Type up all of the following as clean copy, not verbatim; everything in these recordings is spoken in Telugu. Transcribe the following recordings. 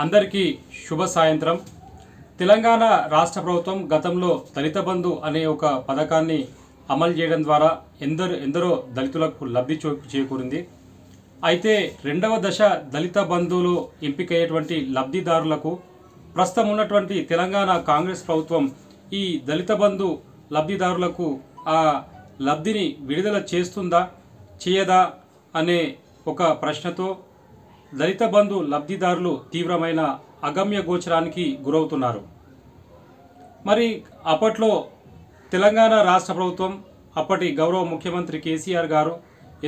అందరికీ శుభ సాయంత్రం. తెలంగాణ రాష్ట్ర ప్రభుత్వం గతంలో దళిత బంధు అనే ఒక పథకాన్ని అమలు చేయడం ద్వారా ఎందరో దళితులకు లబ్ధి చేకూరింది. అయితే రెండవ దశ దళిత బంధువులో ఎంపికయ్యేటువంటి లబ్ధిదారులకు ప్రస్తుతం ఉన్నటువంటి తెలంగాణ కాంగ్రెస్ ప్రభుత్వం ఈ దళిత బంధు లబ్ధిదారులకు ఆ లబ్ధిని విడుదల చేస్తుందా చేయదా అనే ఒక ప్రశ్నతో దళిత బంధు లబ్ధిదారులు తీవ్రమైన అగమ్య గోచరానికి గురవుతున్నారు. మరి అప్పట్లో తెలంగాణ రాష్ట్ర ప్రభుత్వం అప్పటి గౌరవ ముఖ్యమంత్రి కేసీఆర్ గారు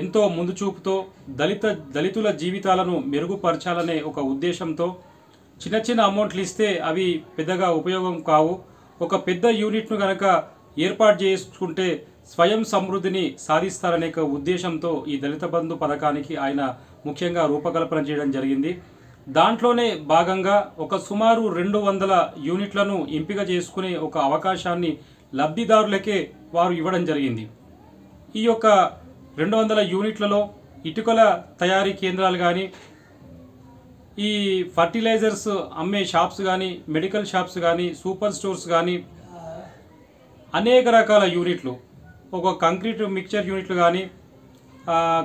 ఎంతో ముందు చూపుతో దళితుల జీవితాలను మెరుగుపరచాలనే ఒక ఉద్దేశంతో చిన్న చిన్న అమౌంట్లు ఇస్తే అవి పెద్దగా ఉపయోగం కావు, ఒక పెద్ద యూనిట్ను కనుక ఏర్పాటు చేసుకుంటే స్వయం సమృద్ధిని సాధిస్తారనే ఉద్దేశంతో ఈ దళిత బంధు పథకానికి ఆయన ముఖ్యంగా రూపకల్పన చేయడం జరిగింది. దాంట్లోనే భాగంగా ఒక సుమారు 200 యూనిట్లను ఎంపిక చేసుకునే ఒక అవకాశాన్ని లబ్ధిదారులకే వారు ఇవ్వడం జరిగింది. ఈ యొక్క 200 యూనిట్లలో ఇటుకల తయారీ కేంద్రాలు కానీ, ఈ ఫర్టిలైజర్స్ అమ్మే షాప్స్ కానీ, మెడికల్ షాప్స్ కానీ, సూపర్ స్టోర్స్ కానీ, అనేక రకాల యూనిట్లు, ఒక కంక్రీట్ మిక్చర్ యూనిట్లు కానీ,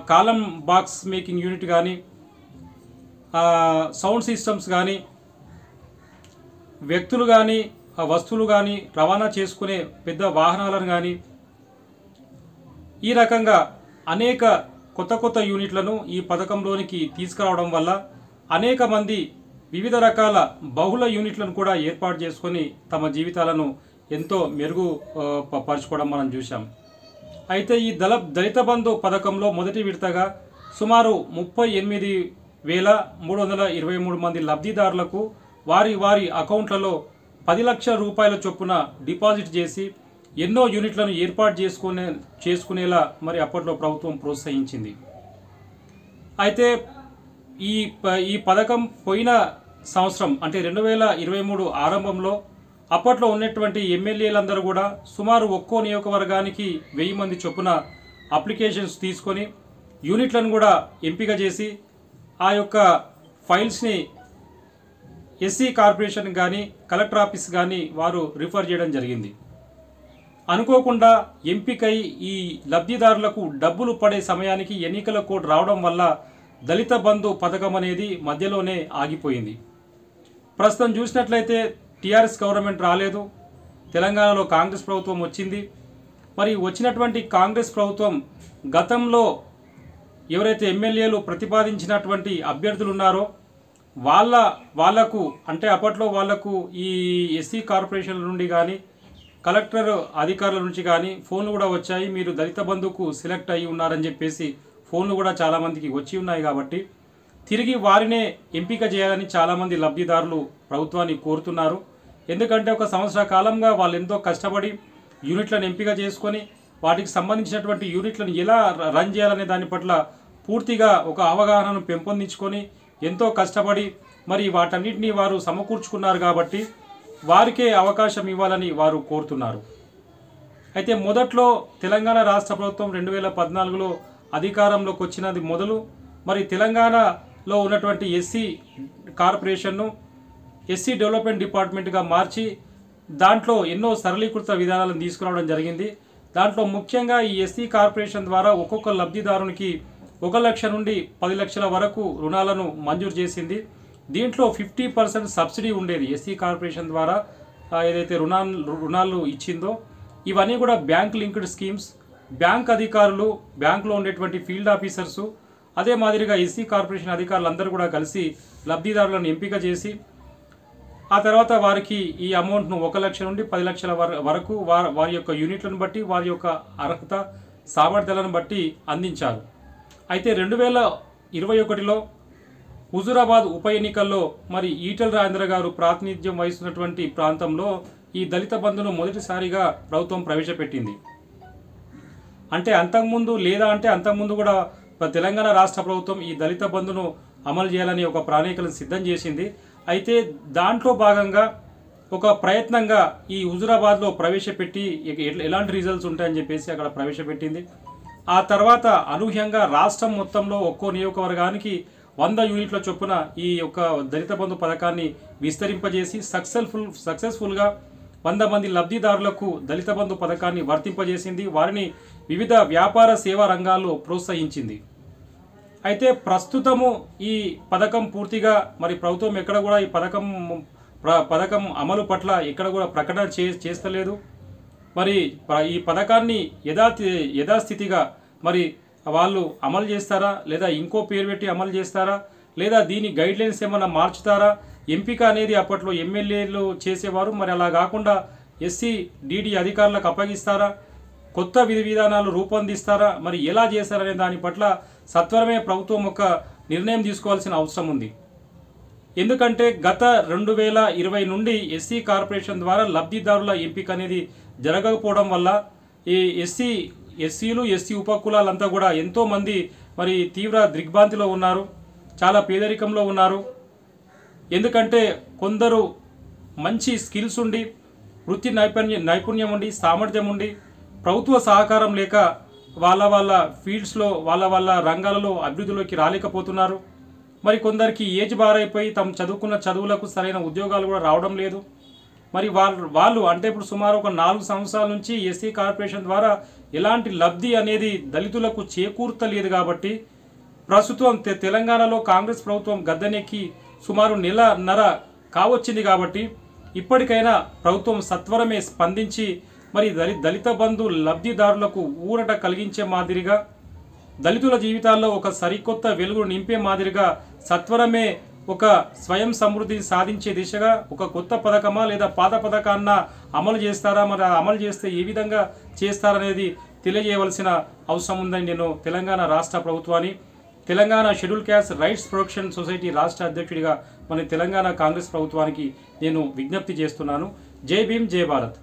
కాలం బాక్స్ మేకింగ్ యూనిట్ కానీ, సౌండ్ సిస్టమ్స్ కానీ, వ్యక్తులు కానీ వస్తువులు కానీ రవాణా చేసుకునే పెద్ద వాహనాలను కానీ, ఈ రకంగా అనేక కొత్త యూనిట్లను ఈ పథకంలోనికి తీసుకురావడం వల్ల అనేక మంది వివిధ రకాల బహుళ యూనిట్లను కూడా ఏర్పాటు చేసుకొని తమ జీవితాలను ఎంతో పరుచుకోవడం మనం చూసాం. అయితే ఈ దళిత బంధు పథకంలో మొదటి విడతగా సుమారు 38,323 మంది లబ్ధిదారులకు వారి అకౌంట్లలో 10 లక్షల రూపాయల చొప్పున డిపాజిట్ చేసి ఎన్నో యూనిట్లను ఏర్పాటు చేసుకునేలా మరి అప్పట్లో ప్రభుత్వం ప్రోత్సహించింది. అయితే ఈ పథకం పోయిన సంవత్సరం అంటే 2023 ఆరంభంలో అప్పట్లో ఉన్నటువంటి ఎమ్మెల్యేలందరూ కూడా సుమారు ఒక్కో నియోజకవర్గానికి 1000 మంది చొప్పున అప్లికేషన్స్ తీసుకొని యూనిట్లను కూడా ఎంపిక చేసి ఆ యొక్క ఫైల్స్ని ఎస్సీ కార్పొరేషన్ కానీ కలెక్టర్ ఆఫీస్ కానీ వారు రిఫర్ చేయడం జరిగింది. అనుకోకుండా ఎంపికై ఈ లబ్ధిదారులకు డబ్బులు పడే సమయానికి ఎన్నికల కోడ్ రావడం వల్ల దళిత బంధు పథకం అనేది మధ్యలోనే ఆగిపోయింది. ప్రస్తుతం చూసినట్లయితే టీఆర్ఎస్ గవర్నమెంట్ రాలేదు, తెలంగాణలో కాంగ్రెస్ ప్రభుత్వం వచ్చింది. మరి వచ్చినటువంటి కాంగ్రెస్ ప్రభుత్వం గతంలో ఎవరైతే ఎమ్మెల్యేలు ప్రతిపాదించినటువంటి అభ్యర్థులు ఉన్నారో వాళ్లకు అంటే అప్పట్లో వాళ్లకు ఈ ఎస్సీ కార్పొరేషన్ల నుండి కానీ కలెక్టర్ అధికారుల నుంచి కానీ ఫోన్లు కూడా వచ్చాయి, మీరు దళిత బంధుకు సెలెక్ట్ అయ్యి ఉన్నారని చెప్పేసి ఫోన్లు కూడా చాలామందికి వచ్చి ఉన్నాయి. కాబట్టి తిరిగి వారినే ఎంపిక చేయాలని చాలామంది లబ్ధిదారులు ప్రభుత్వాన్ని కోరుతున్నారు. ఎందుకంటే ఒక సంవత్సర కాలంగా వాళ్ళు ఎంతో కష్టపడి యూనిట్లను ఎంపిక చేసుకొని వాటికి సంబంధించినటువంటి యూనిట్లను ఎలా రన్ చేయాలనే దాని పట్ల పూర్తిగా ఒక అవగాహనను పెంపొందించుకొని ఎంతో కష్టపడి మరి వాటన్నిటినీ వారు సమకూర్చుకున్నారు. కాబట్టి వారికే అవకాశం ఇవ్వాలని వారు కోరుతున్నారు. అయితే మొదట్లో తెలంగాణ రాష్ట్ర ప్రభుత్వం 2014లో అధికారంలోకి వచ్చినది మొదలు మరి తెలంగాణలో ఉన్నటువంటి ఎస్సీ కార్పొరేషన్ను ఎస్సీ డెవలప్మెంట్ డిపార్ట్మెంట్గా మార్చి దాంట్లో ఎన్నో సరళీకృత విధానాలను తీసుకురావడం జరిగింది. దాంట్లో ముఖ్యంగా ఈ ఎస్సీ కార్పొరేషన్ ద్వారా ఒక్కొక్క లబ్ధిదారునికి 1 లక్ష నుండి 10 లక్షల వరకు రుణాలను మంజూరు చేసింది. దీంట్లో 50% సబ్సిడీ ఉండేది. ఎస్సీ కార్పొరేషన్ ద్వారా ఏదైతే రుణాలు ఇచ్చిందో ఇవన్నీ కూడా బ్యాంక్ లింక్డ్ స్కీమ్స్. బ్యాంక్ అధికారులు, బ్యాంకులో ఉండేటువంటి ఫీల్డ్ ఆఫీసర్సు, అదే మాదిరిగా ఎస్సీ కార్పొరేషన్ అధికారులు అందరూ కూడా కలిసి లబ్ధిదారులను ఎంపిక చేసి ఆ తర్వాత వారికి ఈ అమౌంట్ను 1 లక్ష నుండి 10 లక్షల వరకు వారి యొక్క యూనిట్లను బట్టి వారి యొక్క అర్హత సామర్థ్యాలను బట్టి అందించారు. అయితే 2021లో హుజూరాబాద్ ఉప ఎన్నికల్లో మరి ఈటెల రాజేంద్ర గారు ప్రాతినిధ్యం వహిస్తున్నటువంటి ప్రాంతంలో ఈ దళిత బంధును మొదటిసారిగా ప్రభుత్వం ప్రవేశపెట్టింది. అంటే అంతకుముందు కూడా తెలంగాణ రాష్ట్ర ప్రభుత్వం ఈ దళిత బంధును అమలు చేయాలని ఒక ప్రణాళికలను సిద్ధం చేసింది. అయితే దాంట్లో భాగంగా ఒక ప్రయత్నంగా ఈ హుజూరాబాద్లో ప్రవేశపెట్టి ఎలాంటి రిజల్ట్స్ ఉంటాయని చెప్పేసి అక్కడ ప్రవేశపెట్టింది. ఆ తర్వాత అనూహ్యంగా రాష్ట్రం మొత్తంలో ఒక్కో నియోజకవర్గానికి 100 యూనిట్ల చొప్పున ఈ యొక్క దళిత బంధు పథకాన్ని విస్తరింపజేసి సక్సెస్ఫుల్గా 100 మంది లబ్ధిదారులకు దళిత బంధు పథకాన్ని వర్తింపజేసింది. వారిని వివిధ వ్యాపార సేవా రంగాల్లో ప్రోత్సహించింది. అయితే ప్రస్తుతము ఈ పథకం పూర్తిగా మరి ప్రభుత్వం ఎక్కడ కూడా ఈ పథకం అమలు పట్ల ఎక్కడ కూడా ప్రకటన చేస్తలేదు. మరి ఈ పథకాన్ని యథాస్థితిగా మరి వాళ్ళు అమలు చేస్తారా, లేదా ఇంకో పేరు పెట్టి అమలు చేస్తారా, లేదా దీని గైడ్లైన్స్ ఏమైనా మార్చుతారా? ఎంపిక అనేది అప్పట్లో ఎమ్మెల్యేలు చేసేవారు, మరి అలా కాకుండా ఎస్సీ డీడీ అధికారులకు అప్పగిస్తారా, కొత్త విధి విధానాలు రూపొందిస్తారా, మరి ఎలా చేస్తారనే దాని పట్ల సత్వరమే ప్రభుత్వం ఒక నిర్ణయం తీసుకోవాల్సిన అవసరం ఉంది. ఎందుకంటే గత 2020 నుండి ఎస్సీ కార్పొరేషన్ ద్వారా లబ్ధిదారుల ఎంపిక అనేది జరగకపోవడం వల్ల ఈ ఎస్సీలు ఎస్సీ ఉపకులాలంతా కూడా ఎంతోమంది మరి తీవ్ర దిగ్భ్రాంతిలో ఉన్నారు, చాలా పేదరికంలో ఉన్నారు. ఎందుకంటే కొందరు మంచి స్కిల్స్ ఉండి, వృత్తి నైపుణ్యం ఉండి, సామర్థ్యం ఉండి, ప్రభుత్వ సహకారం లేక వాళ్ళ ఫీల్డ్స్లో వాళ్ళ రంగాలలో అభివృద్ధిలోకి రాలేకపోతున్నారు. మరి కొందరికి ఏజ్ బారైపోయి తమ చదువుకున్న చదువులకు సరైన ఉద్యోగాలు కూడా రావడం లేదు. మరి వాళ్ళు అంటే ఇప్పుడు సుమారు ఒక 4 సంవత్సరాల నుంచి ఎస్సీ కార్పొరేషన్ ద్వారా ఎలాంటి లబ్ధి అనేది దళితులకు చేకూర్తలేదు. కాబట్టి ప్రస్తుతం తెలంగాణలో కాంగ్రెస్ ప్రభుత్వం గద్దెనెక్కి సుమారు నెలన్నర కావచ్చింది. కాబట్టి ఇప్పటికైనా ప్రభుత్వం సత్వరమే స్పందించి మరి దళిత బంధు లబ్ధిదారులకు ఊరట కలిగించే మాదిరిగా, దళితుల జీవితాల్లో ఒక సరికొత్త వెలుగు నింపే మాదిరిగా సత్వరమే ఒక స్వయం సమృద్ధి సాధించే దిశగా ఒక కొత్త పథకమా లేదా పాత పథకాన్న అమలు చేస్తారా, మరి అమలు చేస్తే ఏ విధంగా చేస్తారనేది తెలియజేయవలసిన అవసరం ఉందని నేను తెలంగాణ రాష్ట్ర ప్రభుత్వాన్ని, Telangana schedule caste rights protection society రాష్ట్ర అధ్యక్షుడిగా మన తెలంగాణ కాంగ్రెస్ ప్రభుత్వానికి నేను విజ్ఞప్తి చేస్తున్నాను. జై భీమ్, జై భారత్.